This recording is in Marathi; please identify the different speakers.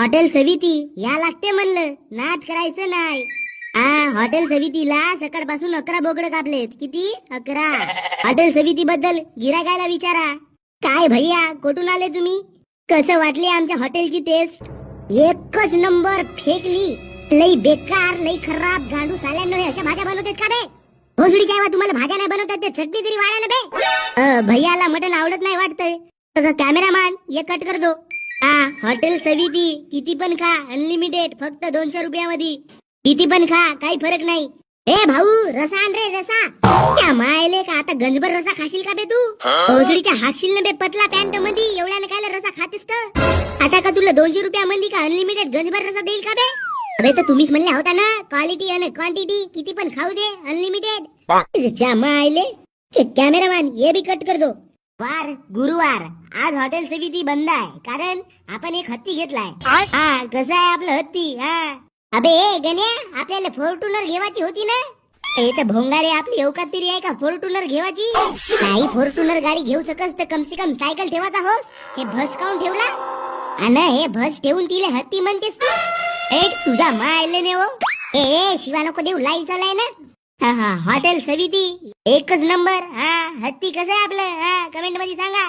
Speaker 1: हॉटेल सविती या लागते म्हणलं, नाद करायचं नाही. हॉटेल सवितीला सकाळपासून 11 बोकडे कापलेत. किती? 11. हॉटेल सविती बद्दल गिरायकाला विचारा. काय भैया, कुठून आले तुम्ही? कसं वाटले आमच्या हॉटेलची टेस्ट? एकच नंबर. फेकली. लई बेकार, लई खराब. गांडू साल्यांनो, हे अशा भाज्या बनवतात का बे? भोसडीच्या एव्हा तुम्हाला भाज्या नाही बनवतात ते चटणी तरी वाढा ना बे. भैयाला मटण आवडत नाही वाटतंय. कॅमेरामॅन ये कट कर दो. हॉटेल सविती किती पण खा, अनलिमिटेड, फक्त 200 रुपयामध्ये. किती पण खा, काही फरक नाही. ए भाऊ, रसा आण रे, रसा. त्या मायले का आता गंजभर रसा खाशील का बे तू? भोसडीच्या हाकशील ना बे पतला पॅन्ट मध्ये. एवढ्याने खायला रसा खातेस का? आता का तुला 200 रुपयामध्ये का अनलिमिटेड गंजभर रसा देईल का बे? अबे तर तुम्हीच म्हणले होता ना, क्वालिटी आणि क्वांटिटी किती पण खाऊ दे, अनलिमिटेड. मायले. कॅमेरामॅन ये भी कट कर दो. वार गुरुवार आज हॉटेल सविती बंद आहे, कारण आपण एक हत्ती घेतलाय. कसं आहे आपलं हत्ती? अबे गण्या, आपल्याला फॉर्च्युनर घेवायची होती ना. तर भोंगारे, आपली अवकात तरी आहे का फॉर्च्युनर घेवायची? नाही, फॉर्च्युनर गाडी घेऊ शकस तर कम से कम सायकल ठेवायचा होस. हे भस काऊन ठेवलास? आणि हे भस ठेवून तिला हत्ती म्हणतेस तू? तुझा मायले ने हो. शिवा नको देऊ, लाईव्ह चालू ना. हॉटेल सविती एकच नंबर. हत्ती कसं आहे आपलं? कमेंट मध्ये सांगा.